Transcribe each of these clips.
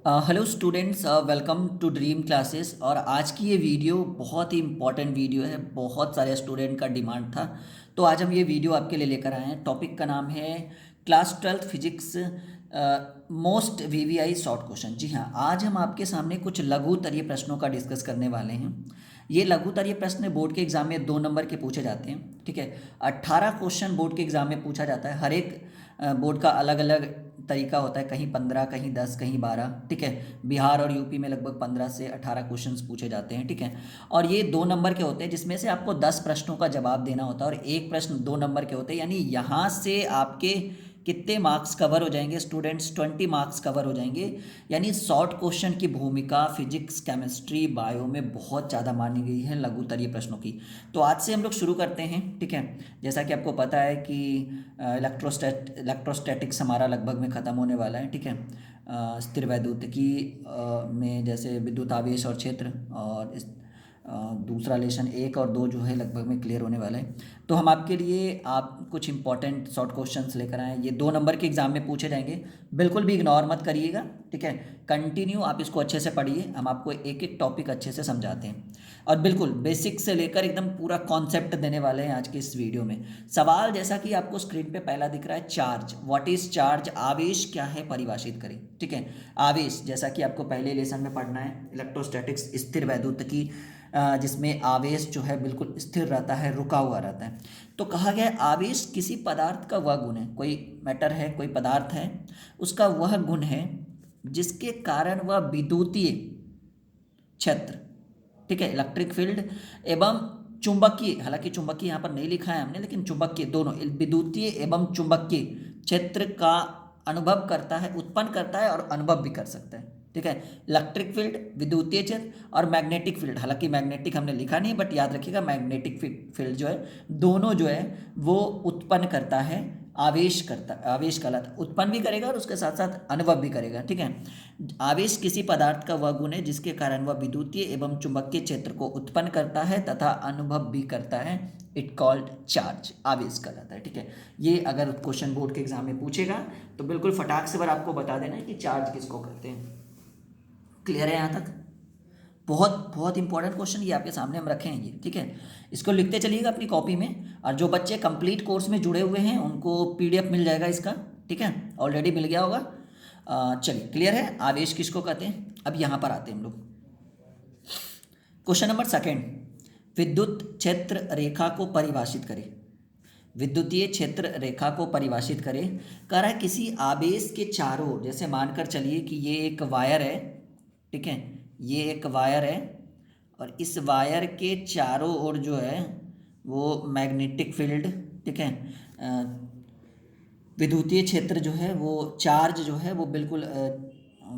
Hello students, welcome to dream classes. और आज की ये वीडियो बहुत ही इम्पॉर्टेंट वीडियो है। बहुत सारे स्टूडेंट का डिमांड था, तो आज हम ये वीडियो आपके लिए लेकर आए हैं। टॉपिक का नाम है class 12 physics most VVI short question. जी हाँ, आज हम आपके सामने कुछ लघु तरीय प्रश्नों का डिस्कस करने वाले हैं। ये लघु तरीय प्रश्न बोर्ड के एग्जाम में 2 नंबर के पूछे जाते हैं। ठीक है, 18 क्वेश्चन बोर्ड के एग्जाम में पूछा जाता है। हर एक बोर्ड का अलग अलग तरीका होता है, कहीं 15, कहीं 10, कहीं 12। ठीक है, बिहार और यूपी में लगभग 15 से 18 क्वेश्चंस पूछे जाते हैं। ठीक है, और ये 2 नंबर के होते हैं, जिसमें से आपको 10 प्रश्नों का जवाब देना होता है और एक प्रश्न 2 नंबर के होते हैं। यानी यहाँ से आपके कितने मार्क्स कवर हो जाएंगे स्टूडेंट्स? 20 मार्क्स कवर हो जाएंगे। यानी शॉर्ट क्वेश्चन की भूमिका फिजिक्स, केमिस्ट्री, बायो में बहुत ज़्यादा मानी गई है लघु तरीय प्रश्नों की। तो आज से हम लोग शुरू करते हैं। ठीक है, जैसा कि आपको पता है कि इलेक्ट्रोस्टैटिक्स हमारा लगभग में ख़त्म होने वाला है। ठीक है, स्थिर वैद्युतिकी में जैसे विद्युत आवेश और क्षेत्र, और दूसरा लेसन 1 और 2 जो है लगभग में क्लियर होने वाला है। तो हम आपके लिए आप कुछ इंपॉर्टेंट शॉर्ट क्वेश्चंस लेकर आए हैं। ये 2 नंबर के एग्जाम में पूछे जाएंगे, बिल्कुल भी इग्नोर मत करिएगा। ठीक है, कंटिन्यू आप इसको अच्छे से पढ़िए। हम आपको एक एक टॉपिक अच्छे से समझाते हैं और बिल्कुल बेसिक से लेकर एकदम पूरा कॉन्सेप्ट देने वाले हैं आज के इस वीडियो में। सवाल जैसा कि आपको स्क्रीन पे पहला दिख रहा है, चार्ज। What is charge? आवेश क्या है, परिभाषित करें। ठीक है, आवेश जैसा कि आपको पहले लेसन में पढ़ना है, इलेक्ट्रोस्टैटिक्स स्थिर वैद्युतिकी, जिसमें आवेश जो है बिल्कुल स्थिर रहता है, रुका हुआ रहता है। तो कहा गया है आवेश किसी पदार्थ का वह गुण है, कोई मैटर है, कोई पदार्थ है, उसका वह गुण है जिसके कारण वह विद्युतीय क्षेत्र, ठीक है, इलेक्ट्रिक फील्ड एवं चुंबकीय, हालांकि चुंबकीय यहाँ पर नहीं लिखा है हमने, लेकिन चुंबकीय दोनों, विद्युतीय एवं चुंबकीय क्षेत्र का अनुभव करता है, उत्पन्न करता है और अनुभव भी कर सकता है। ठीक है, इलेक्ट्रिक फील्ड, विद्युतीय क्षेत्र और मैग्नेटिक फील्ड। हालांकि मैग्नेटिक हमने लिखा नहीं, बट याद रखिएगा मैग्नेटिक फील्ड जो है, दोनों जो है वो उत्पन्न करता है, आवेश करता, आवेश कहलाता, उत्पन्न भी करेगा और उसके साथ साथ अनुभव भी करेगा। ठीक है, आवेश किसी पदार्थ का वह गुण है जिसके कारण वह विद्युतीय एवं चुंबकीय क्षेत्र को उत्पन्न करता है तथा अनुभव भी करता है। इट कॉल्ड चार्ज, आवेश कहलाता है। ठीक है, ये अगर क्वेश्चन बोर्ड के एग्जाम में पूछेगा तो बिल्कुल फटाक से बार आपको बता देना है कि चार्ज किसको कहते हैं। क्लियर है यहाँ तक? बहुत बहुत इंपॉर्टेंट क्वेश्चन ये आपके सामने हम रखे हैं ये। ठीक है, इसको लिखते चलिएगा अपनी कॉपी में, और जो बच्चे कंप्लीट कोर्स में जुड़े हुए हैं उनको पीडीएफ मिल जाएगा इसका। ठीक है, ऑलरेडी मिल गया होगा। चलिए, क्लियर है आवेश किसको कहते हैं। अब यहाँ पर आते हैं हम लोग, क्वेश्चन नंबर सेकेंड। विद्युत क्षेत्र रेखा को परिभाषित करें। विद्युतीय क्षेत्र रेखा को परिभाषित करें। कह रहा है किसी आवेश के चारों ओर, जैसे मानकर चलिए कि ये एक वायर है। ठीक है, ये एक वायर है और इस वायर के चारों ओर जो है वो मैग्नेटिक फील्ड, ठीक है, विद्युतीय क्षेत्र जो है वो, चार्ज जो है वो बिल्कुल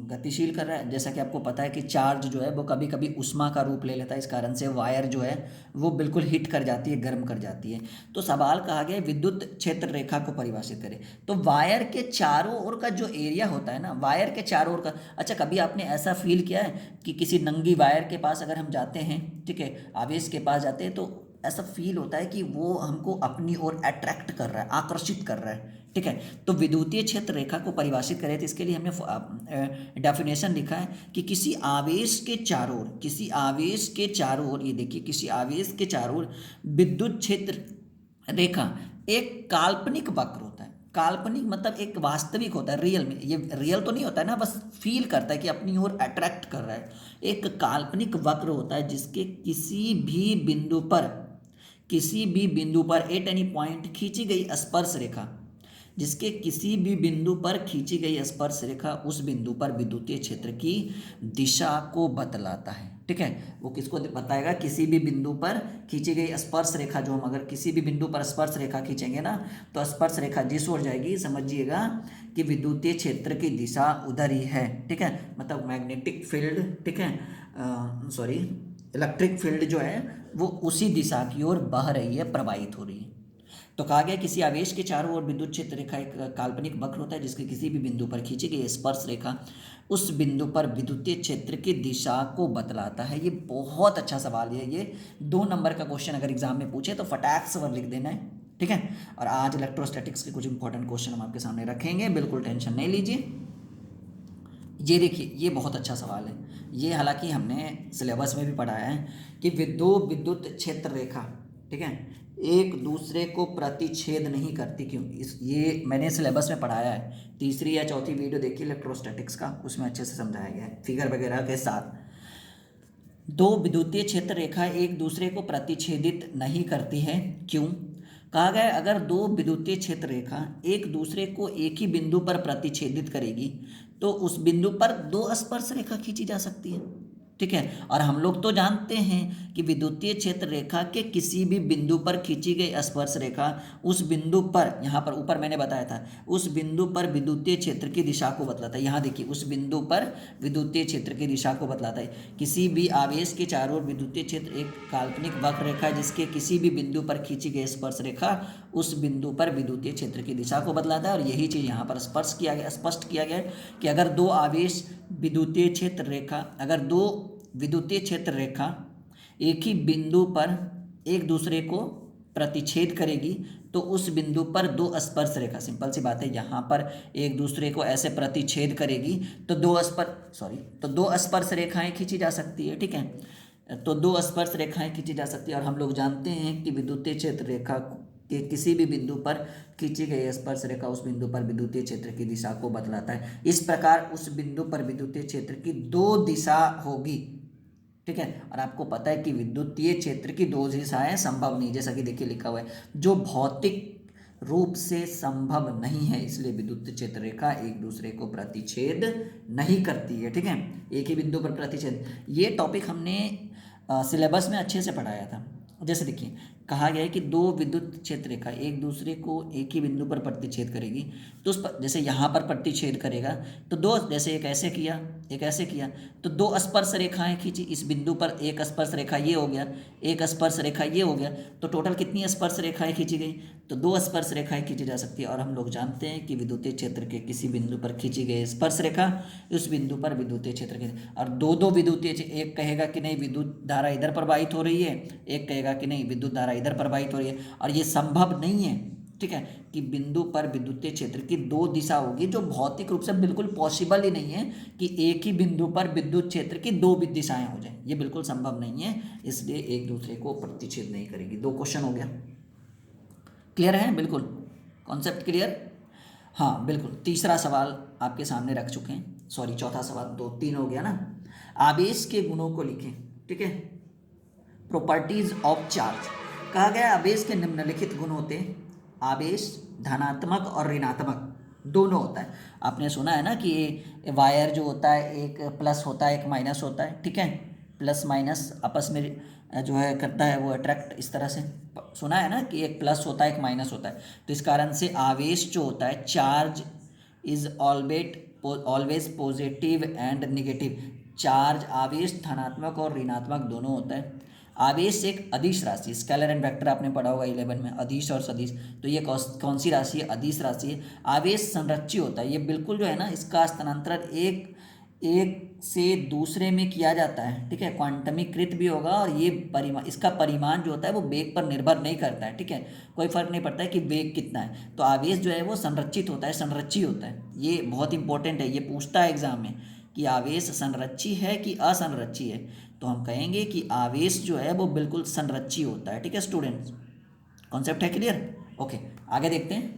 गतिशील कर रहा है। जैसा कि आपको पता है कि चार्ज जो है वो कभी कभी उष्मा का रूप ले लेता है, इस कारण से वायर जो है वो बिल्कुल हीट कर जाती है, गर्म कर जाती है। तो सवाल कहा गया है विद्युत क्षेत्र रेखा को परिभाषित करें। तो वायर के चारों ओर का जो एरिया होता है ना, वायर के चारों ओर का, अच्छा कभी आपने ऐसा फील किया है कि किसी नंगी वायर के पास अगर हम जाते हैं, ठीक है, आवेश के पास जाते हैं, तो ऐसा फील होता है कि वो हमको अपनी ओर अट्रैक्ट कर रहा है, आकर्षित कर रहा है। ठीक है, तो विद्युतीय क्षेत्र रेखा को परिभाषित करें तो इसके लिए हमने डेफिनेशन लिखा है कि किसी आवेश के चारों ओर, किसी आवेश के चारों ओर, ये देखिए, किसी आवेश के चारों ओर विद्युत क्षेत्र रेखा एक काल्पनिक वक्र होता है। काल्पनिक मतलब एक वास्तविक होता है, रियल में, ये रियल तो नहीं होता है ना, बस फील करता है कि अपनी ओर अट्रैक्ट कर रहा है। एक काल्पनिक वक्र होता है जिसके किसी भी बिंदु पर, किसी भी बिंदु पर एट एनी पॉइंट खींची गई स्पर्श रेखा, जिसके किसी भी बिंदु पर खींची गई स्पर्श रेखा उस बिंदु पर विद्युतीय क्षेत्र की दिशा को बतलाता है। ठीक है, वो किसको बताएगा? किसी भी बिंदु पर खींची गई स्पर्श रेखा, जो हम अगर किसी भी बिंदु पर स्पर्श रेखा खींचेंगे ना, तो स्पर्श रेखा जिस ओर जाएगी समझिएगा कि विद्युतीय क्षेत्र की दिशा उधर ही है। ठीक है, मतलब मैग्नेटिक फील्ड, ठीक है, सॉरी, इलेक्ट्रिक फील्ड जो है वो उसी दिशा की ओर बह रही है, प्रवाहित हो रही है। तो कहा गया किसी आवेश के चारों ओर विद्युत क्षेत्र रेखा एक काल्पनिक वक्र होता है जिसके किसी भी बिंदु पर खींची गई स्पर्श रेखा उस बिंदु पर विद्युतीय क्षेत्र की दिशा को बतलाता है। ये बहुत अच्छा सवाल है, ये 2 नंबर का क्वेश्चन अगर एग्जाम में पूछे तो फटाक से लिख देना है। ठीक है, और आज इलेक्ट्रोस्टैटिक्स के कुछ इंपॉर्टेंट क्वेश्चन हम आपके सामने रखेंगे, बिल्कुल टेंशन नहीं लीजिए। ये देखिए, ये बहुत अच्छा सवाल है। ये हालांकि हमने सिलेबस में भी पढ़ाया है कि दो विद्युत क्षेत्र रेखा, ठीक है, एक दूसरे को प्रतिच्छेद नहीं करती। क्यों? ये मैंने सिलेबस में पढ़ाया है, तीसरी या चौथी वीडियो देखिए इलेक्ट्रोस्टैटिक्स का, उसमें अच्छे से समझाया गया है फिगर वगैरह के साथ। दो विद्युतीय क्षेत्र रेखा एक दूसरे को प्रतिच्छेदित नहीं करती है। क्यों? कहा गया है अगर दो विद्युतीय क्षेत्र रेखा एक दूसरे को एक ही बिंदु पर प्रतिच्छेदित करेगी तो उस बिंदु पर दो स्पर्श रेखा खींची जा सकती है, ठीक है। और हम लोग तो जानते हैं कि विद्युतीय क्षेत्र रेखा के किसी भी बिंदु पर खींची गई स्पर्श रेखा उस बिंदु पर, यहाँ पर ऊपर मैंने बताया था, उस बिंदु पर विद्युतीय क्षेत्र की दिशा को बतलाता है। यहाँ देखिए, उस बिंदु पर विद्युतीय क्षेत्र की दिशा को बतलाता है। किसी भी आवेश के चारों ओर विद्युतीय क्षेत्र एक काल्पनिक वक्र रेखा है जिसके किसी भी बिंदु पर खींची गई स्पर्श रेखा उस बिंदु पर विद्युतीय क्षेत्र की दिशा को बतलाता है। और यही चीज़ यहाँ पर स्पष्ट किया गया है कि अगर दो आवेश विद्युतीय क्षेत्र रेखा, अगर दो विद्युतीय क्षेत्र रेखा एक ही बिंदु पर एक दूसरे को प्रतिच्छेद करेगी तो उस बिंदु पर दो स्पर्श रेखा, सिंपल सी बात है, यहाँ पर एक दूसरे को ऐसे प्रतिच्छेद करेगी तो दो स्पर्श रेखाएं खींची जा सकती है, ठीक है। तो दो स्पर्श रेखाएं खींची जा सकती है। और हम लोग जानते हैं कि विद्युतीय क्षेत्र रेखा के किसी भी बिंदु पर खींची गई स्पर्श रेखा उस बिंदु पर विद्युतीय क्षेत्र की दिशा को बतलाता है। इस प्रकार उस बिंदु पर विद्युतीय क्षेत्र की दो दिशा होगी, ठीक है। और आपको पता है कि विद्युतीय क्षेत्र की दो दिशाएं संभव नहीं, जैसा कि देखिए लिखा हुआ है, जो भौतिक रूप से संभव नहीं है, इसलिए विद्युत क्षेत्र रेखा एक दूसरे को प्रतिच्छेद नहीं करती है, ठीक है, एक ही बिंदु पर प्रतिच्छेद। ये टॉपिक हमने सिलेबस में अच्छे से पढ़ाया था। जैसे देखिए, कहा गया है कि दो विद्युत क्षेत्र रेखा एक दूसरे को एक ही बिंदु पर प्रतिच्छेद करेगी तो उस पर, जैसे यहाँ पर प्रतिच्छेद करेगा तो दो, जैसे एक ऐसे किया एक ऐसे किया तो दो स्पर्श रेखाएं खींची इस बिंदु पर, एक स्पर्श रेखा ये हो गया, एक स्पर्श रेखा ये हो गया, तो टोटल कितनी स्पर्श रेखाएं खींची गई? तो दो स्पर्श रेखाएं खींची जा सकती है। और हम लोग जानते हैं कि विद्युतीय क्षेत्र के किसी बिंदु पर खींची गई स्पर्श रेखा उस बिंदु पर विद्युतीय क्षेत्र के, और दो विद्युतीय, एक कहेगा कि नहीं विद्युत धारा इधर प्रवाहित हो रही है, एक कहेगा कि नहीं विद्युत धारा इधर प्रवाहित हो रही है। और ये संभव नहीं है, ठीक है, कि बिंदु पर विद्युतीय क्षेत्र की दो दिशा होगी, जो भौतिक रूप से बिल्कुल पॉसिबल ही नहीं है कि एक ही बिंदु पर विद्युत क्षेत्र की दो दिशाएं हो जाएं, ये बिल्कुल संभव नहीं है, इसलिए एक दूसरे को प्रतिच्छेद नहीं करेगी। दो क्वेश्चन हो गया, क्लियर है? बिल्कुल कॉन्सेप्ट क्लियर? हाँ बिल्कुल। तीसरा सवाल आपके सामने रख चुके हैं, सॉरी चौथा सवाल, दो तीन हो गया ना। आवेश के गुणों को लिखें, ठीक है, प्रॉपर्टीज ऑफ चार्ज। कहा गया आवेश के निम्नलिखित गुण होते हैं, आवेश धनात्मक और ऋणात्मक दोनों होता है। आपने सुना है ना कि वायर जो होता है एक प्लस होता है एक माइनस होता है, ठीक है, प्लस माइनस आपस में जो है करता है वो अट्रैक्ट, इस तरह से सुना है ना कि एक प्लस होता है एक माइनस होता है। तो इस कारण से आवेश जो होता है, charge is always positive and negative. Charge आवेश धनात्मक और ऋणात्मक दोनों होता है। आवेश एक अदिश राशि, स्केलर एंड वेक्टर आपने पढ़ा होगा 11 में, अदिश और सदिश। तो ये कौन सी राशि है? अदिश राशि है। आवेश संरक्षी होता है, ये बिल्कुल जो है ना इसका स्थानांतरण एक से दूसरे में किया जाता है, ठीक है, क्वांटमीकृत भी होगा। और ये इसका परिमाण जो होता है वो वेग पर निर्भर नहीं करता है, ठीक है, कोई फर्क नहीं पड़ता है कि वेग कितना है। तो आवेश जो है वो संरक्षित होता है, संरक्षी होता है। ये बहुत इंपॉर्टेंट है, ये पूछता है एग्जाम में कि आवेश संरक्षी है कि असंरक्षी है। तो हम कहेंगे कि आवेश जो है वो बिल्कुल संरक्षी होता है, ठीक है स्टूडेंट्स, कॉन्सेप्ट है क्लियर? ओके, आगे देखते हैं।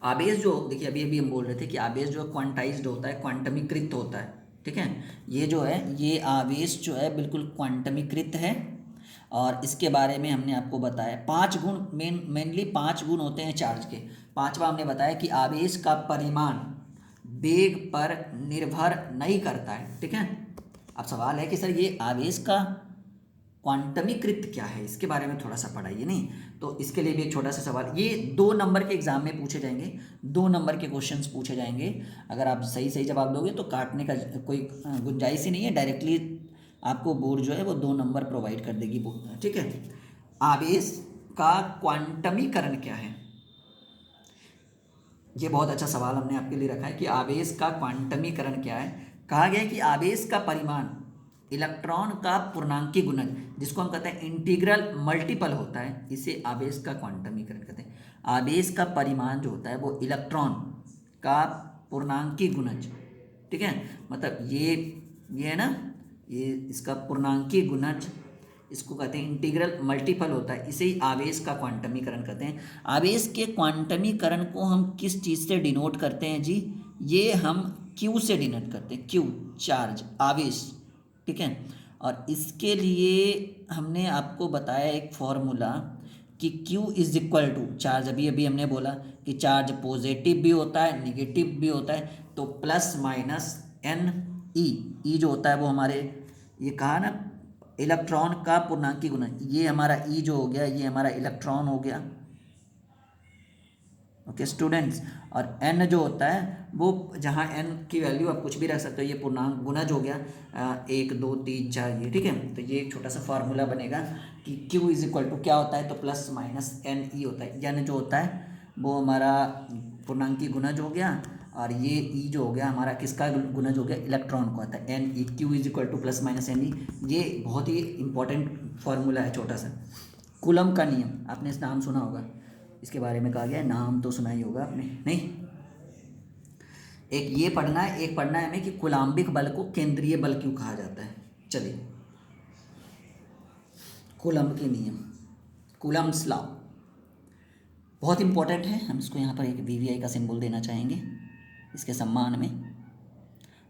आवेश जो देखिए अभी हम बोल रहे थे कि आवेश जो क्वांटाइज्ड होता है, क्वांटमीकृत होता है, ठीक है, ये जो है ये आवेश जो है बिल्कुल क्वांटमीकृत है। और इसके बारे में हमने आपको बताया 5 गुण, मेनली 5 गुण होते हैं चार्ज के। पांचवा हमने बताया कि आवेश का परिमाण वेग पर निर्भर नहीं करता है, ठीक है। अब सवाल है कि सर ये आवेश का क्वांटमीकृत क्या है, इसके बारे में थोड़ा सा पढ़ाइए। नहीं तो इसके लिए भी एक छोटा सा सवाल, ये 2 नंबर के एग्जाम में पूछे जाएंगे, 2 नंबर के क्वेश्चंस पूछे जाएंगे। अगर आप सही जवाब दोगे तो काटने का कोई गुंजाइश ही नहीं है, डायरेक्टली आपको बोर्ड जो है वो 2 नंबर प्रोवाइड कर देगी, ठीक है। आवेश का क्वांटमीकरण क्या है, ये बहुत अच्छा सवाल हमने आपके लिए रखा है कि आवेश का क्वांटमीकरण क्या है। कहा गया है कि आवेश का परिमाण इलेक्ट्रॉन का पूर्णांकी गुणज, जिसको हम कहते हैं इंटीग्रल मल्टीपल होता है, इसे आवेश का क्वांटमीकरण कहते हैं। आवेश का परिमाण जो होता है वो इलेक्ट्रॉन का पूर्णांकी गुणज, ठीक है। मतलब ये है ना, ये इसका पूर्णांकी गुणज, इसको कहते हैं इंटीग्रल मल्टीपल होता है, इसे ही आवेश का क्वांटमीकरण कहते हैं। आवेश के क्वांटमीकरण को हम किस चीज़ से डिनोट करते हैं जी? ये हम क्यू से डिनोट करते हैं, क्यू चार्ज, आवेश, ठीक है। और इसके लिए हमने आपको बताया एक फॉर्मूला कि Q is equal to charge, अभी अभी हमने बोला कि चार्ज पॉजिटिव भी होता है निगेटिव भी होता है, तो प्लस माइनस एन ई जो होता है वो हमारे, ये कहा ना इलेक्ट्रॉन का पूर्णांकी गुणज, ये हमारा ई जो हो गया ये हमारा इलेक्ट्रॉन हो गया, ओके स्टूडेंट्स। और एन जो होता है वो, जहाँ एन की वैल्यू आप कुछ भी रख सकते हो, ये पूर्णांक गुणज हो गया 1 2 3 4 ये, ठीक है। तो ये एक छोटा सा फार्मूला बनेगा कि Q इज इक्वल टू क्या होता है, तो प्लस माइनस एन ई होता है। एन जो होता है वो हमारा पूर्णांकी गुणज हो गया, और ये ई जो हो गया हमारा किसका गुणज हो गया, इलेक्ट्रॉन को आता है N E. Q is equal to plus minus N E, ये बहुत ही इंपॉर्टेंट फार्मूला है छोटा सा। कूलम का नियम, आपने इस नाम सुना होगा, इसके बारे में कहा गया है, नाम तो सुना ही होगा आपने, नहीं? एक ये पढ़ना है, एक पढ़ना है हमें कि कूलाम्बिक बल को केंद्रीय बल क्यों कहा जाता है। चलिए, कूलम के नियम, कूलम्स लॉ बहुत इंपॉर्टेंट है, हम इसको यहाँ पर एक वीवीआई का सिंबल देना चाहेंगे इसके सम्मान में।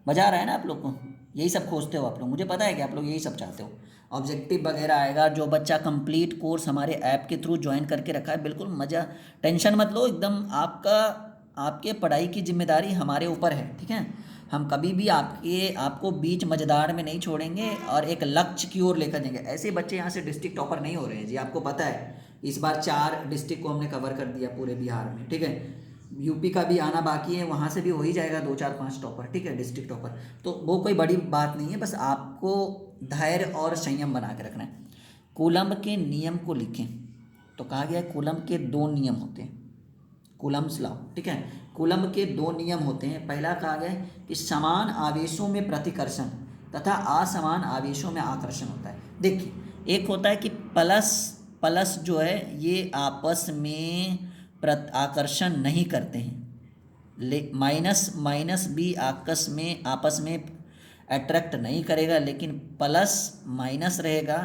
मज़ा आ रहा है ना आप लोग को? यही सब खोजते हो आप लोग, मुझे पता है कि आप लोग यही सब चाहते हो। ऑब्जेक्टिव वगैरह आएगा, जो बच्चा कंप्लीट कोर्स हमारे ऐप के थ्रू ज्वाइन करके रखा है, बिल्कुल मज़ा, टेंशन मत लो एकदम, आपके पढ़ाई की जिम्मेदारी हमारे ऊपर है, ठीक है। हम कभी भी आपको बीच मझधार में नहीं छोड़ेंगे और एक लक्ष्य की ओर लेकर जाएंगे। ऐसे बच्चे यहाँ से डिस्ट्रिक्ट टॉपर नहीं हो रहे हैं जी, आपको पता है। इस बार 4 डिस्ट्रिक्ट को हमने कवर कर दिया पूरे बिहार में, ठीक है। यूपी का भी आना बाकी है, वहाँ से भी हो ही जाएगा 2 4 5 टॉपर, ठीक है, डिस्ट्रिक्ट टॉपर। तो वो कोई बड़ी बात नहीं है, बस आपको धैर्य और संयम बना के रखना है। कूलम्ब के नियम को लिखें, तो कहा गया है कूलम्ब के 2 नियम होते हैं, कूलम्स लॉ, ठीक है। कूलम्ब के 2 नियम होते हैं। पहला कहा गया है कि समान आवेशों में प्रतिकर्षण तथा असमान आवेशों में आकर्षण होता है। देखिए, एक होता है कि प्लस जो है ये आपस में आकर्षण नहीं करते हैं, माइनस भी आपस में अट्रैक्ट नहीं करेगा, लेकिन प्लस माइनस रहेगा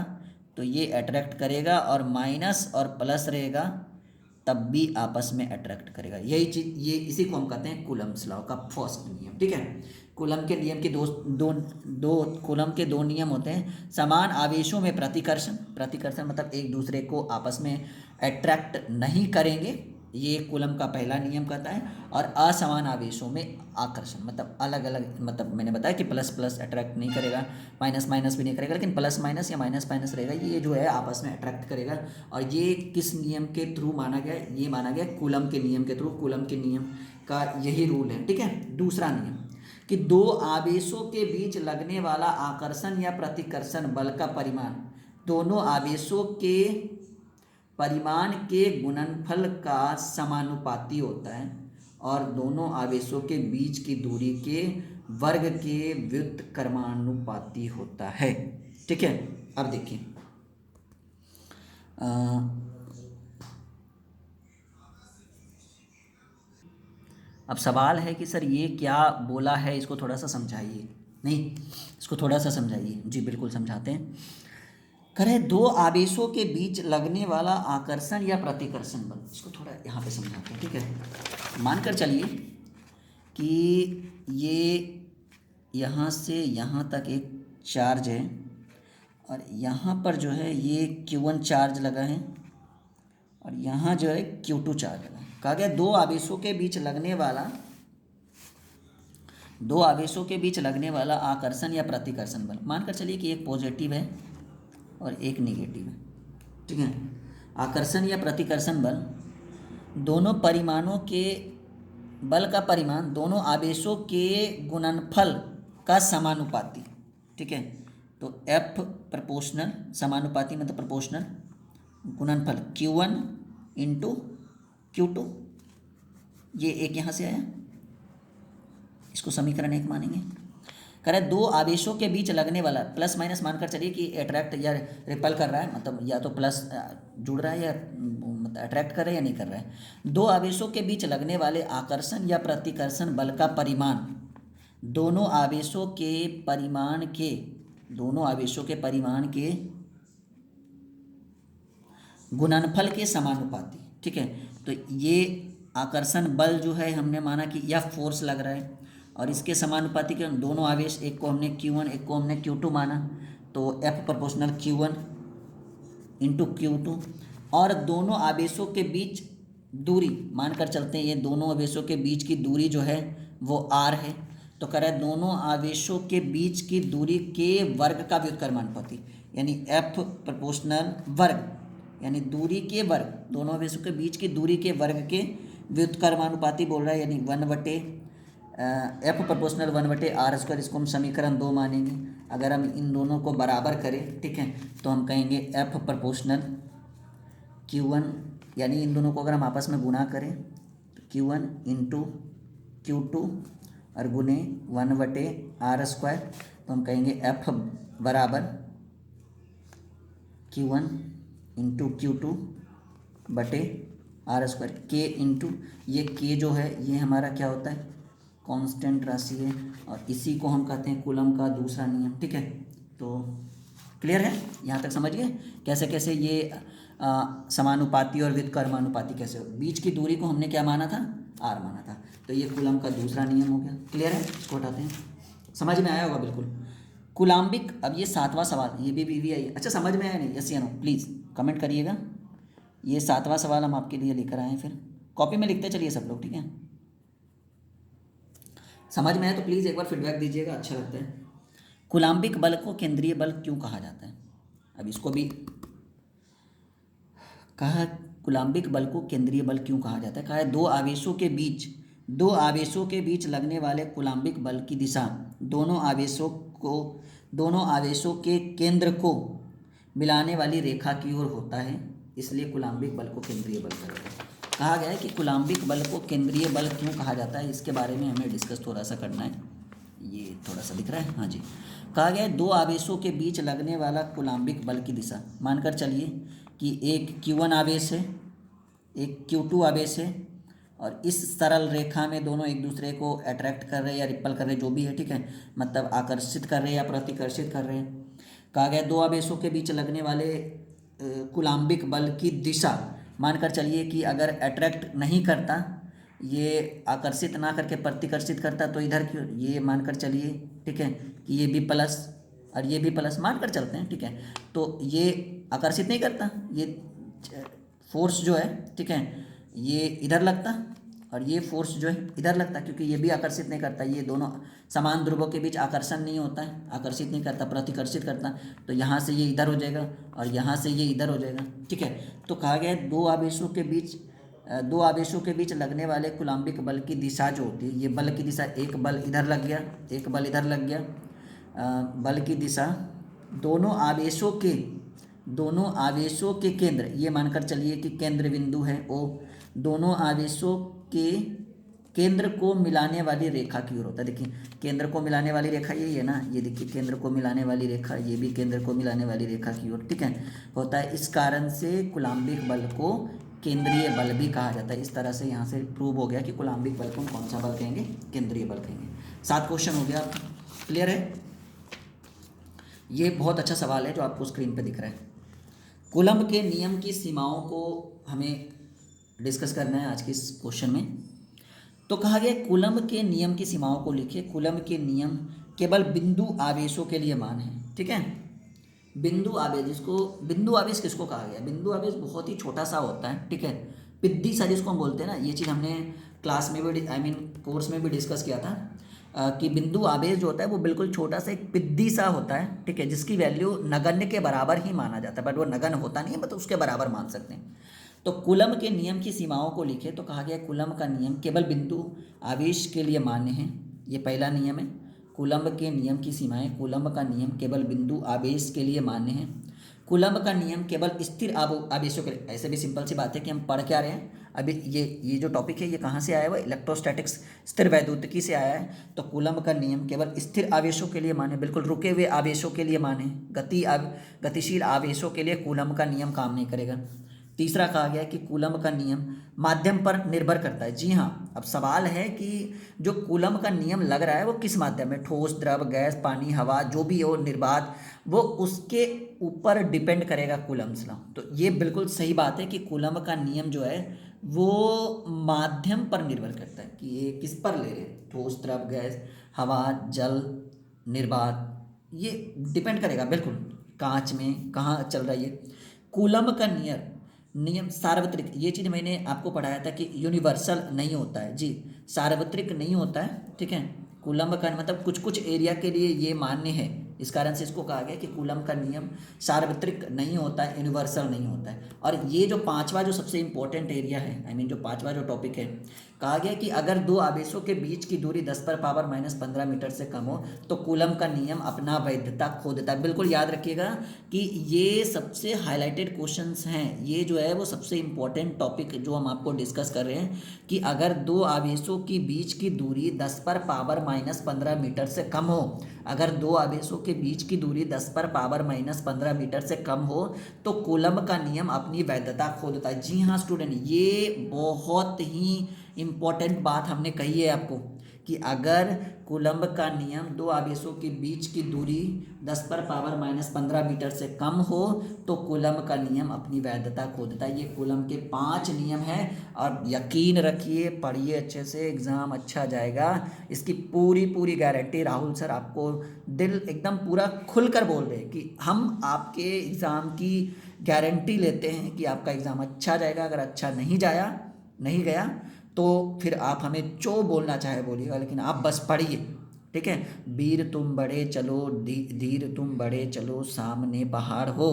तो ये अट्रैक्ट करेगा, और माइनस और प्लस रहेगा तब भी आपस में अट्रैक्ट करेगा। यही चीज़, ये इसी को हम कहते हैं कूलम्स लॉ का फर्स्ट नियम, ठीक है। कूलम के नियम के कूलम के 2 नियम होते हैं। समान आवेशों में प्रतिकर्षण मतलब एक दूसरे को आपस में अट्रैक्ट नहीं करेंगे, ये कूलम का पहला नियम कहता है। और असमान आवेशों में आकर्षण मतलब अलग अलग, मतलब मैंने बताया कि प्लस प्लस अट्रैक्ट नहीं करेगा, माइनस माइनस भी नहीं करेगा, लेकिन प्लस माइनस या माइनस माइनस रहेगा, ये जो है आपस में अट्रैक्ट करेगा। और ये किस नियम के थ्रू माना गया? ये माना गया कूलम के नियम के थ्रू। कूलम के नियम का यही रूल है, ठीक है। दूसरा नियम कि 2 आवेशों के बीच लगने वाला आकर्षण या प्रतिकर्षण बल का परिमाण दोनों आवेशों के परिमाण के गुणनफल का समानुपाती होता है, और दोनों आवेशों के बीच की दूरी के वर्ग के व्युत्क्रमानुपाती होता है, ठीक है। अब देखिए, अब सवाल है कि सर ये क्या बोला है, इसको थोड़ा सा समझाइए। नहीं, इसको थोड़ा सा समझाइए। जी बिल्कुल समझाते हैं। करें 2 आवेशों के बीच लगने वाला आकर्षण या प्रतिकर्षण बल, इसको थोड़ा यहाँ पे समझाते हैं, ठीक है। मानकर चलिए कि ये यहाँ से यहाँ तक एक चार्ज है, और यहाँ पर जो है ये Q1 चार्ज लगा है, और यहाँ जो है Q2 चार्ज लगा है। कहा गया 2 आवेशों के बीच लगने वाला आकर्षण या प्रतिकर्षण बल, मानकर चलिए कि एक पॉजिटिव है और एक नेगेटिव है, ठीक है। आकर्षण या प्रतिकर्षण बल दोनों परिमाणों के बल का परिमाण दोनों आवेशों के गुणनफल का समानुपाती, ठीक है। तो F प्रोपोर्शनल, समानुपाती मतलब प्रोपोर्शनल, गुणनफल Q1 इंटू Q2, ये एक यहाँ से आया, इसको समीकरण 1 मानेंगे। करें 2 आवेशों के बीच लगने वाला, प्लस माइनस मानकर चलिए कि अट्रैक्ट या रिपल कर रहा है, मतलब या तो प्लस जुड़ रहा है या मतलब अट्रैक्ट कर रहा है या नहीं कर रहा है। दो आवेशों के बीच लगने वाले आकर्षण या प्रतिकर्षण बल का परिमाण दोनों आवेशों के परिमाण के गुणनफल के समानुपाती। ठीक है, तो ये आकर्षण बल जो है हमने माना कि यह फोर्स लग रहा है और इसके समानुपाती के दोनों आवेश, एक को हमने Q1 एक को हमने Q2 माना, तो F proportional Q1 into Q2। और दोनों आवेशों के बीच दूरी मानकर चलते हैं, ये दोनों आवेशों के बीच की दूरी जो है वो r है। तो कह रहा है दोनों आवेशों के बीच की दूरी के वर्ग का व्युत्क्रमानुपाती, यानी F प्रोपोर्शनल वर्ग, यानी दूरी के वर्ग, दोनों आवेशों के बीच की दूरी के वर्ग के व्युत्क्रमानुपाती बोल रहा है, यानी 1/F प्रोपोर्शनल 1/r²। इसको हम समीकरण 2 मानेंगे। अगर हम इन दोनों को बराबर करें, ठीक है, तो हम कहेंगे F प्रोपोर्शनल Q1, यानी इन दोनों को अगर हम आपस में गुणा करें तो Q1 इंटू Q2 और गुने 1/r², तो हम कहेंगे F बराबर Q1 इंटू Q2 बटे r²। K इंटू ये K जो है ये हमारा क्या होता है, कांस्टेंट राशि है, और इसी को हम कहते हैं कूलम का दूसरा नियम। ठीक है, तो क्लियर है, यहाँ तक समझ गए कैसे कैसे ये समानुपाती और व्युत्क्रमानुपाती कैसे हो। बीच की दूरी को हमने क्या माना था, r माना था, तो ये कूलम का दूसरा नियम हो गया। क्लियर है, इसको हटाते हैं, समझ में आया होगा बिल्कुल। कूलाम्बिक, अब ये 7वां सवाल, ये भी आई। अच्छा, समझ में आया नहीं, यस या नो प्लीज़ कमेंट करिएगा। ये 7वां सवाल हम आपके लिए लेकर आए हैं, फिर कॉपी में लिखते चलिए सब लोग। ठीक है, समझ में आया तो प्लीज़ एक बार फीडबैक दीजिएगा, अच्छा लगता है। कूलाम्बिक बल को केंद्रीय बल क्यों कहा जाता है, अब इसको भी कहा, कूलाम्बिक बल को केंद्रीय बल क्यों कहा जाता है। कहा है दो आवेशों के बीच लगने वाले कूलाम्बिक बल की दिशा दोनों आवेशों के केंद्र को मिलाने वाली रेखा की ओर होता है, इसलिए कूलाम्बिक बल को केंद्रीय बल कहा गया है। कि कूलाम्बिक बल को केंद्रीय बल क्यों कहा जाता है, इसके बारे में हमें डिस्कस थोड़ा सा करना है। ये थोड़ा सा दिख रहा है, हाँ जी। कहा गया है दो आवेशों के बीच लगने वाला कूलाम्बिक बल की दिशा, मानकर चलिए कि एक Q1 आवेश है, एक Q2 आवेश है, और इस सरल रेखा में दोनों एक दूसरे को अट्रैक्ट कर रहे हैं या रिपल कर रहे हैं, जो भी है, ठीक है, मतलब आकर्षित कर रहे हैं या प्रतिकर्षित कर रहे हैं। कहा गया दो आवेशों के बीच लगने वाले कूलाम्बिक बल की दिशा, मानकर चलिए कि अगर अट्रैक्ट नहीं करता, ये आकर्षित ना करके प्रतिकर्षित करता, तो इधर क्यों, ये मानकर चलिए, ठीक है, कि ये भी प्लस और ये भी प्लस मानकर चलते हैं। ठीक है, तो ये आकर्षित नहीं करता, ये फोर्स जो है, ठीक है, ये इधर लगता और ये फोर्स जो है इधर लगता, क्योंकि ये भी आकर्षित नहीं करता, ये दोनों समान ध्रुवों के बीच आकर्षण नहीं होता है, आकर्षित नहीं करता, प्रतिकर्षित करता, तो यहाँ से ये इधर हो जाएगा और यहाँ से ये इधर हो जाएगा। ठीक है, तो कहा गया है दो आवेशों के बीच लगने वाले कूलाम्बिक बल की दिशा जो होती है, ये बल की दिशा, एक बल इधर लग गया, एक बल इधर लग गया, बल की दिशा दोनों आवेशों के केंद्र, ये मानकर चलिए कि केंद्र बिंदु है O, दोनों आवेशों के केंद्र को मिलाने वाली रेखा की ओर होता है। देखिए केंद्र को मिलाने वाली रेखा यही है ना, ये देखिए केंद्र को मिलाने वाली रेखा, ये भी केंद्र को मिलाने वाली रेखा की ओर, ठीक है, होता है। इस कारण से कूलाम्बिक बल को केंद्रीय बल भी कहा जाता है। इस तरह से यहाँ से प्रूव हो गया कि कूलाम्बिक बल को कौन सा बल कहेंगे, केंद्रीय बल कहेंगे। 7 क्वेश्चन हो गया, क्लियर है। ये बहुत अच्छा सवाल है जो आपको स्क्रीन पे दिख रहा है। कूलम्ब के नियम की सीमाओं को हमें डिस्कस करना है आज के इस क्वेश्चन में। तो कहा गया कूलम्ब के नियम की सीमाओं को लिखिए। कूलम्ब के नियम केवल बिंदु आवेशों के लिए मान है, ठीक है। बिंदु आवेश किसको कहा गया, बिंदु आवेश बहुत ही छोटा सा होता है, ठीक है, पिद्दी सा जिसको हम बोलते हैं ना, ये चीज़ हमने क्लास में भी कोर्स में भी डिस्कस किया था कि बिंदु आवेश जो होता है वो बिल्कुल छोटा सा एक पिद्दी सा होता है, ठीक है, जिसकी वैल्यू नगण्य के बराबर ही माना जाता है, बट वो नगण्य होता नहीं है, मतलब उसके बराबर मान सकते हैं। तो कूलम्ब के नियम की सीमाओं को लिखे। तो कहा गया कूलम्ब का नियम केवल बिंदु आवेश के लिए मान्य है, ये पहला नियम है। कूलम्ब के नियम की सीमाएं, कूलम्ब का नियम केवल बिंदु आवेश के लिए मान्य है। कूलम्ब का नियम केवल स्थिर आवेशों के लिए, ऐसे भी सिंपल सी बात है कि हम पढ़ क्या रहे हैं अभी, ये जो टॉपिक है ये कहाँ से आया हुआ है, इलेक्ट्रोस्टैटिक्स, स्थिर वैद्युतिकी से आया है। तो कूलम्ब का नियम केवल स्थिर आवेशों के लिए मान्य, बिल्कुल रुके हुए आवेशों के लिए मान्य, गतिशील आवेशों के लिए कूलम्ब का नियम काम नहीं करेगा। तीसरा कहा गया है कि कूलम्ब का नियम माध्यम पर निर्भर करता है। जी हाँ, अब सवाल है कि जो कूलम्ब का नियम लग रहा है वो किस माध्यम में, ठोस, द्रव, गैस, पानी, हवा, जो भी हो निर्वात, वो उसके ऊपर डिपेंड करेगा कूलम्ब्स लॉ। तो ये बिल्कुल सही बात है कि कूलम्ब का नियम जो है वो माध्यम पर निर्भर करता है कि ये किस पर ले रहे हैं, ठोस, द्रव, गैस, हवा, जल, निर्वात, ये डिपेंड करेगा बिल्कुल कांच में कहाँ चल रहा है ये। कूलम्ब का नियम नियम सार्वत्रिक, ये चीज़ मैंने आपको पढ़ाया था कि यूनिवर्सल नहीं होता है जी, सार्वत्रिक नहीं होता है, ठीक है। कूलम्ब का मतलब कुछ कुछ एरिया के लिए ये मान्य है, इस कारण से इसको कहा गया कि कूलम्ब का नियम सार्वत्रिक नहीं होता है, यूनिवर्सल नहीं होता है। और ये जो पांचवा जो सबसे इंपॉर्टेंट एरिया है, आई मीन जो पांचवा जो टॉपिक है, कहा गया कि अगर दो आवेशों के बीच की दूरी 10⁻⁻15 मीटर से कम हो तो कूलम्ब का नियम अपना वैधता खो देता है। बिल्कुल याद रखिएगा कि ये सबसे हाईलाइटेड क्वेश्चंस हैं, ये जो है वो सबसे इंपॉर्टेंट टॉपिक जो हम आपको डिस्कस कर रहे हैं कि अगर दो आवेशों के बीच की दूरी 10⁻⁻15 मीटर से कम हो, अगर दो आवेशों के बीच की दूरी 10⁻⁻15 मीटर से कम हो तो कूलम्ब का नियम अपनी वैधता खो देता है। जी हाँ स्टूडेंट, ये बहुत ही इम्पॉर्टेंट बात हमने कही है आपको कि अगर कूलम्ब का नियम दो आवेशों के बीच की दूरी 10⁻⁻15 मीटर से कम हो तो कूलम्ब का नियम अपनी वैधता खो देता है। ये कूलम्ब के 5 नियम हैं और यकीन रखिए, पढ़िए अच्छे से, एग्ज़ाम अच्छा जाएगा, इसकी पूरी पूरी गारंटी राहुल सर आपको दिल एकदम पूरा खुलकर बोल रहे हैं कि हम आपके एग्ज़ाम की गारंटी लेते हैं कि आपका एग्ज़ाम अच्छा जाएगा। अगर अच्छा नहीं गया तो फिर आप हमें जो बोलना चाहे बोलिएगा, लेकिन आप बस पढ़िए, ठीक है। वीर तुम बढ़े चलो, धीर तुम बढ़े चलो, सामने पहाड़ हो,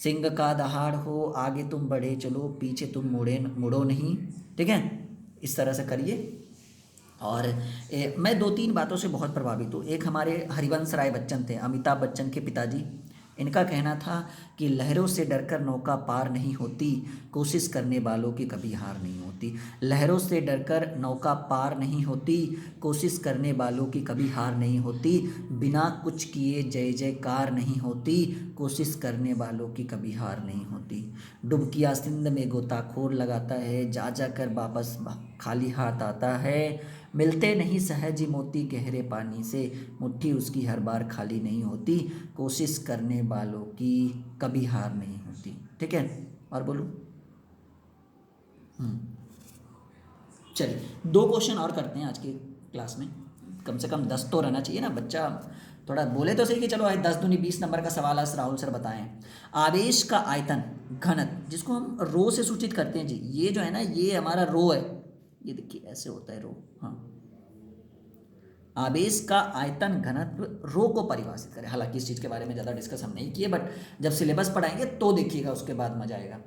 सिंह का दहाड़ हो, आगे तुम बढ़े चलो, पीछे तुम मुड़ो नहीं, ठीक है। इस तरह से करिए। और मैं 2-3 बातों से बहुत प्रभावित हूँ। एक हमारे हरिवंश राय बच्चन थे, अमिताभ बच्चन के पिताजी, इनका कहना था कि लहरों से डरकर नौका पार नहीं होती, कोशिश करने वालों की कभी हार नहीं होती। लहरों से डरकर नौका पार नहीं होती, कोशिश करने वालों की कभी हार नहीं होती, बिना कुछ किए जय जयकार नहीं होती, कोशिश करने वालों की कभी हार नहीं होती। डुबकिया सिंध में गोताखोर लगाता है, जा जा कर वापस खाली हाथ आता है, मिलते नहीं सहज मोती गहरे पानी से, मुट्ठी उसकी हर बार खाली नहीं होती, कोशिश करने वालों की कभी हार नहीं होती, ठीक है। और बोलूं, चलिए 2 क्वेश्चन और करते हैं आज की क्लास में, कम से कम 10 तो रहना चाहिए ना, बच्चा थोड़ा बोले तो सही कि चलो आज 10 दूनी 20 नंबर का सवाल आज राहुल सर बताएं। आवेश का आयतन घनत्व, जिसको हम रो से सूचित करते हैं जी, ये जो है ना ये हमारा रो है, ये देखिए ऐसे होता है रो, हाँ। आवेश का आयतन घनत्व रो को परिभाषित करें। हालांकि इस चीज़ के बारे में ज़्यादा डिस्कस हम नहीं किए, बट जब सिलेबस पढ़ाएंगे तो देखिएगा, उसके बाद मजा आएगा।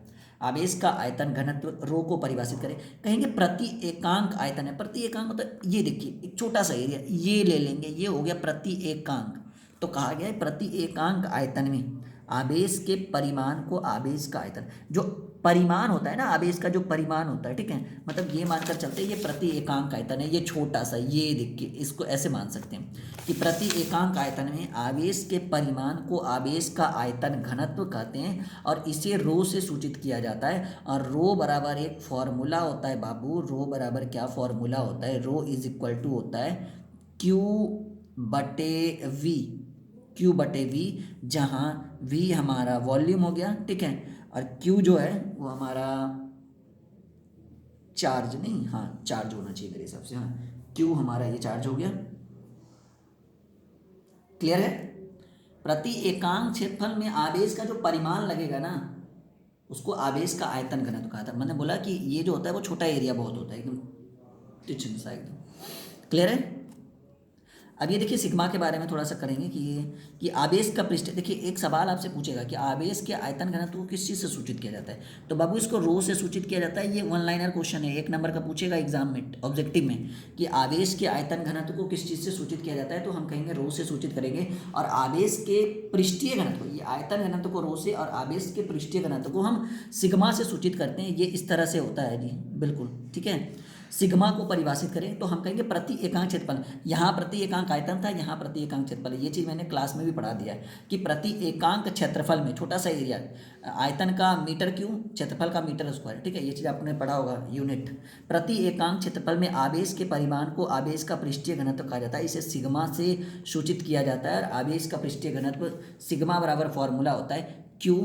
आवेश का आयतन घनत्व रो को परिभाषित करें, कहेंगे प्रति एकांक आयतन है। प्रति एकांक मतलब ये देखिए एक छोटा सा एरिया, ये ले लेंगे, ये हो गया प्रति एकांक। तो कहा गया है प्रति एकांक आयतन में आवेश के परिमाण को आवेश का आयतन, जो परिमाण होता है ना आवेश का, जो परिमाण होता है, ठीक है, मतलब ये मानकर चलते हैं ये प्रति एकांक आयतन है, ये छोटा सा, ये देखिए इसको ऐसे मान सकते हैं कि प्रति एकांक आयतन में आवेश के परिमाण को आवेश का आयतन घनत्व कहते हैं और इसे रो से सूचित किया जाता है। और रो बराबर एक फॉर्मूला होता है बाबू, रो बराबर क्या फॉर्मूला होता है, रो इज इक्वल टू होता है Q/V, जहाँ V हमारा वॉल्यूम हो गया, ठीक है, और Q जो है वो हमारा चार्ज, नहीं हाँ चार्ज होना चाहिए मेरे हिसाब से, हाँ Q हमारा ये चार्ज हो गया, क्लियर है। प्रति एकांक क्षेत्रफल में आवेश का जो परिमाण लगेगा ना उसको आवेश का आयतन घनत्व कहा था। मैंने बोला कि ये जो होता है वो छोटा एरिया बहुत होता है, एकदम तीक्ष्ण सा एकदम, क्लियर है। अब ये देखिए सिग्मा के बारे में थोड़ा सा करेंगे कि आवेश का पृष्ठ, देखिए एक सवाल आपसे पूछेगा कि आवेश के आयतन घनत्व को किस चीज़ से सूचित किया जाता है, तो बाबू इसको रो से सूचित किया जाता है। ये 1 लाइनर क्वेश्चन है, 1 नंबर का पूछेगा एग्जाम में ऑब्जेक्टिव में कि आवेश के आयतन घनत्व को किस चीज़ से सूचित किया जाता है, तो हम कहेंगे रो से सूचित करेंगे। और आवेश के पृष्ठीय घनत्व, ये आयतन घनत्व को रो से और आवेश के पृष्ठीय घनत्व को हम सिग्मा से सूचित करते हैं। ये इस तरह से होता है जी, बिल्कुल ठीक है। सिग्मा को परिभाषित करें तो हम कहेंगे प्रति एकांक क्षेत्रफल। यहाँ प्रति एकांक आयतन था, यहाँ प्रति एकांक क्षेत्रफल। ये चीज़ मैंने क्लास में भी पढ़ा दिया है कि प्रति एकांक क्षेत्रफल में छोटा सा एरिया, आयतन का मीटर क्यूब, क्षेत्रफल का मीटर स्क्वायर, ठीक है, ये चीज़ आपने पढ़ा होगा यूनिट। प्रति एकांक क्षेत्रफल में आवेश के परिमाण को आवेश का पृष्ठीय घनत्व कहा जाता है, इसे सिग्मा से सूचित किया जाता है। और आवेश का पृष्ठीय घनत्व सिग्मा बराबर फॉर्मूला होता है क्यू,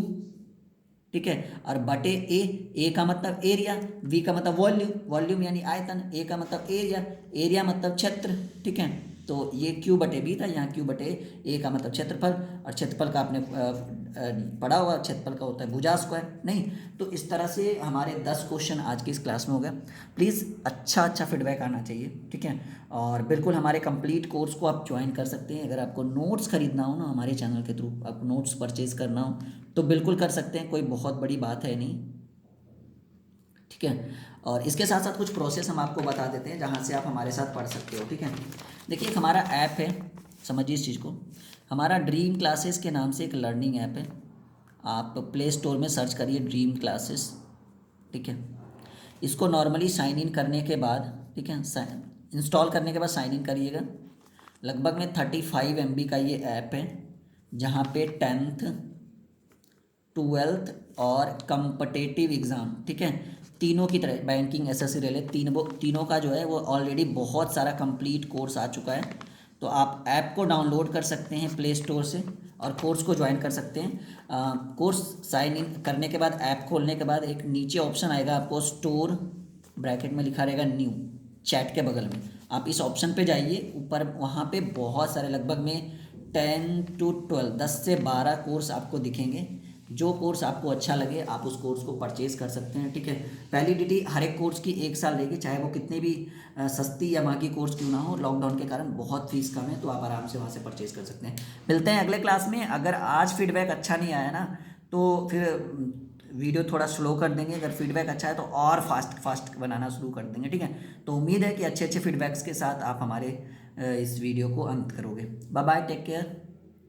ठीक है, और बटे ए का मतलब एरिया, वी का मतलब वॉल्यूम, वॉल्यूम यानी आयतन, ए का मतलब एरिया, एरिया मतलब क्षेत्र, ठीक है। तो ये क्यू बटे बी था, यहाँ क्यू बटे ए का मतलब क्षेत्रफल, और क्षेत्रफल का आपने पढ़ा हुआ, क्षेत्रफल का होता है भुजा स्क्वायर, नहीं। तो इस तरह से हमारे 10 क्वेश्चन आज की इस क्लास में हो गया। प्लीज़ अच्छा फीडबैक आना चाहिए, ठीक है। और बिल्कुल हमारे कंप्लीट कोर्स को आप ज्वाइन कर सकते हैं। अगर आपको नोट्स खरीदना हो ना हमारे चैनल के थ्रू, आपको नोट्स परचेज करना हो तो बिल्कुल कर सकते हैं, कोई बहुत बड़ी बात है नहीं, ठीक है। और इसके साथ साथ कुछ प्रोसेस हम आपको बता देते हैं जहाँ से आप हमारे साथ पढ़ सकते हो, ठीक है। देखिए, एक हमारा ऐप है, समझिए इस चीज़ को। हमारा ड्रीम क्लासेस के नाम से एक लर्निंग ऐप है, आप प्ले स्टोर में सर्च करिए ड्रीम क्लासेस, ठीक है। इसको नॉर्मली साइन इन करने के बाद, ठीक है, इंस्टॉल करने के बाद साइन इन करिएगा। लगभग में 35 MB का ये ऐप है, जहाँ पे 10th 12th और कम्पटेटिव एग्ज़ाम, ठीक है, तीनों की तरह बैंकिंग एसएससी रेलवे तीनों का जो है वो ऑलरेडी बहुत सारा कंप्लीट कोर्स आ चुका है। तो आप ऐप को डाउनलोड कर सकते हैं प्ले स्टोर से और कोर्स को ज्वाइन कर सकते हैं। कोर्स साइन इन करने के बाद, ऐप खोलने के बाद एक नीचे ऑप्शन आएगा आपको स्टोर, ब्रैकेट में लिखा रहेगा न्यू, चैट के बगल में आप इस ऑप्शन पे जाइए। ऊपर वहाँ पे बहुत सारे लगभग में 10 to 12 10 से 12 कोर्स आपको दिखेंगे। जो कोर्स आपको अच्छा लगे आप उस कोर्स को परचेज़ कर सकते हैं, ठीक है। वैलिडिटी हर एक कोर्स की 1 साल रहेगी, चाहे वो कितने भी सस्ती या महंगी कोर्स क्यों ना हो। लॉकडाउन के कारण बहुत फीस कम है, तो आप आराम से वहाँ से परचेज़ कर सकते हैं। मिलते हैं अगले क्लास में। अगर आज फीडबैक अच्छा नहीं आया ना तो फिर वीडियो थोड़ा स्लो कर देंगे, अगर फीडबैक अच्छा है तो और फास्ट बनाना शुरू कर देंगे, ठीक है। तो उम्मीद है कि अच्छे फीडबैक्स के साथ आप हमारे इस वीडियो को अंत करोगे। Bye bye, take care.